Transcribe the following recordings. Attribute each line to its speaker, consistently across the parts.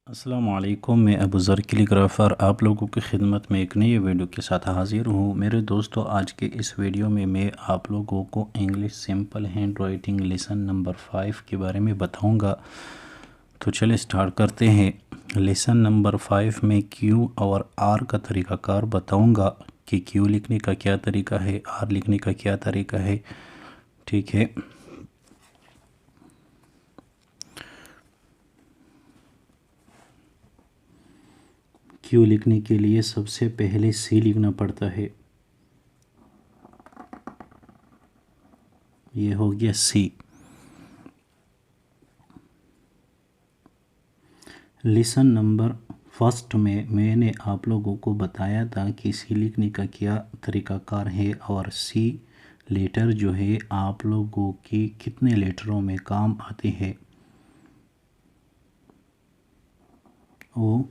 Speaker 1: अस्सलामुअलैकुम, मैं अबू ज़र कैलीग्राफ़र आप लोगों की खिदमत में एक नई वीडियो के साथ हाज़िर हूँ। मेरे दोस्तों, आज के इस वीडियो में मैं आप लोगों को English simple hand writing lesson number 5 के बारे में बताऊँगा। तो चलिए स्टार्ट करते हैं। लेसन नंबर 5 में क्यू और आर का तरीक़ाकार बताऊँगा कि क्यू लिखने का क्या तरीका है, आर लिखने का क्या तरीका है। ठीक है। क्यू लिखने के लिए सबसे पहले सी लिखना पड़ता है। ये हो गया सी। लेसन नंबर फर्स्ट में मैंने आप लोगों को बताया था कि सी लिखने का क्या तरीक़ाकार है और सी लेटर जो है आप लोगों के कितने लेटरों में काम आते हैं। ओ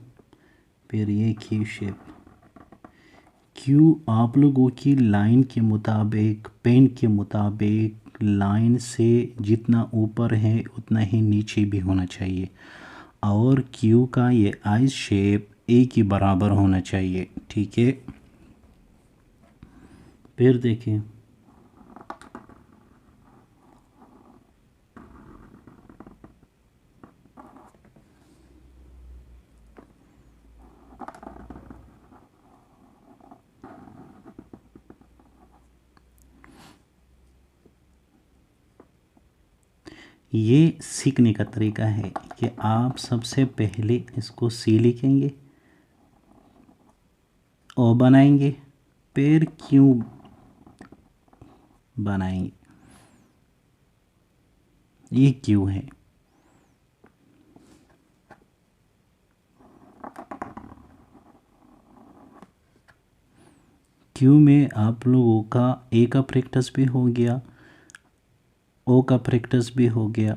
Speaker 1: फिर ये क्यू शेप। क्यू आप लोगों की लाइन के मुताबिक, पेन के मुताबिक लाइन से जितना ऊपर है उतना ही नीचे भी होना चाहिए और क्यू का ये आई शेप ए के बराबर होना चाहिए। ठीक है। फिर देखिए, ये सीखने का तरीका है कि आप सबसे पहले इसको सी लिखेंगे, ओ बनाएंगे, फिर क्यू बनाएंगे। ये क्यू है। क्यू में आप लोगों का ए का प्रैक्टिस भी हो गया, ओ का प्रैक्टिस भी हो गया।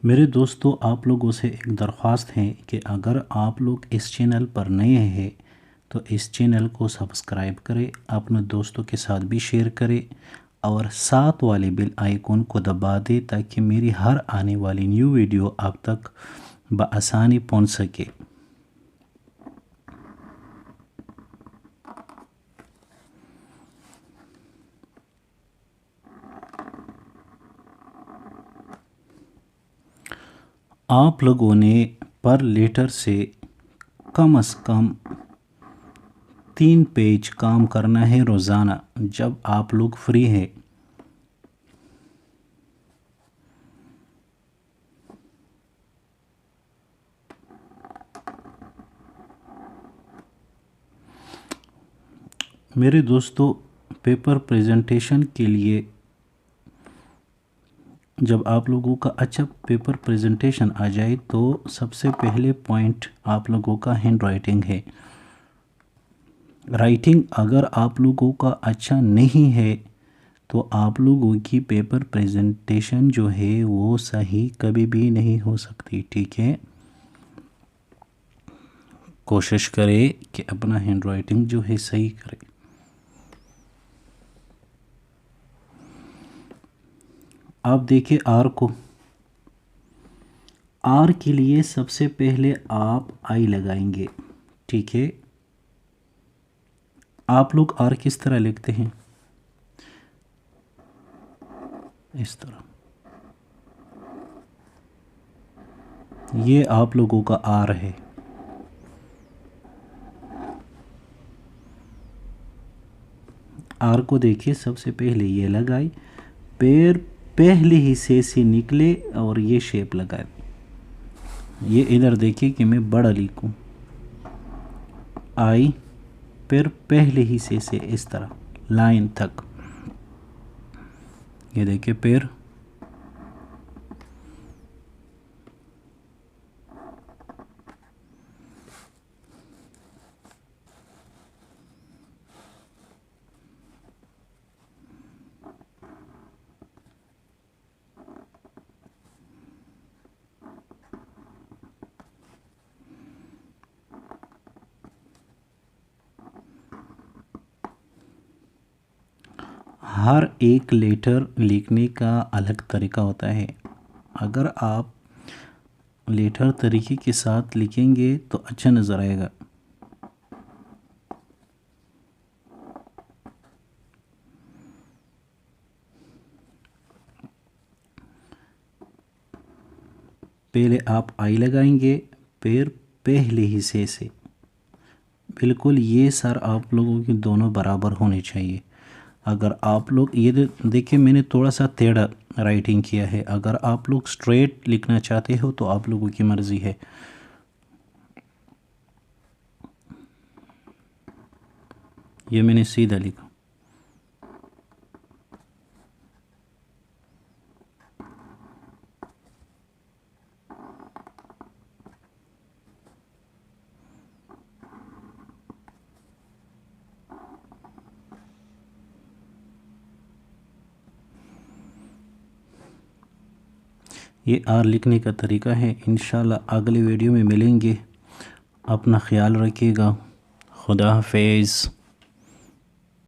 Speaker 1: मेरे दोस्तों, आप लोगों से एक दरख्वास्त है कि अगर आप लोग इस चैनल पर नए हैं तो इस चैनल को सब्सक्राइब करें, अपने दोस्तों के साथ भी शेयर करें और साथ वाले बेल आइकॉन को दबा दें ताकि मेरी हर आने वाली न्यू वीडियो आप तक बआसानी पहुंच सके। आप लोगों ने पर लेटर से कम कम 3 पेज काम करना है रोज़ाना जब आप लोग फ्री हैं। मेरे दोस्तों, पेपर प्रेजेंटेशन के लिए जब आप लोगों का अच्छा पेपर प्रेजेंटेशन आ जाए तो सबसे पहले पॉइंट आप लोगों का हैंड राइटिंग है। राइटिंग अगर आप लोगों का अच्छा नहीं है तो आप लोगों की पेपर प्रेजेंटेशन जो है वो सही कभी भी नहीं हो सकती। ठीक है। कोशिश करें कि अपना हैंड राइटिंग जो है सही करें। आप देखिए आर को। आर के लिए सबसे पहले आप आई लगाएंगे। ठीक है। आप लोग आर किस तरह लिखते हैं? इस तरह। ये आप लोगों का आर है। आर को देखिए, सबसे पहले ये लगाए, पैर पहले हिस्से से निकले और ये शेप लगाए। ये इधर देखिए कि मैं बड़ा लिखूं। आई, फिर पहले हिस्से से इस तरह लाइन तक। ये देखिए पैर। हर एक लेटर लिखने का अलग तरीका होता है। अगर आप लेटर तरीके के साथ लिखेंगे तो अच्छा नज़र आएगा। पहले आप आई लगाएंगे, फिर पहले हिस्से से बिल्कुल ये सर आप लोगों की दोनों बराबर होने चाहिए। अगर आप लोग ये देखिए मैंने थोड़ा सा टेढ़ा राइटिंग किया है, अगर आप लोग स्ट्रेट लिखना चाहते हो तो आप लोगों की मर्ज़ी है। ये मैंने सीधा लिखा। ये आर लिखने का तरीका है। इंशाल्लाह अगले वीडियो में मिलेंगे। अपना ख्याल रखिएगा। खुदा हाफिज़।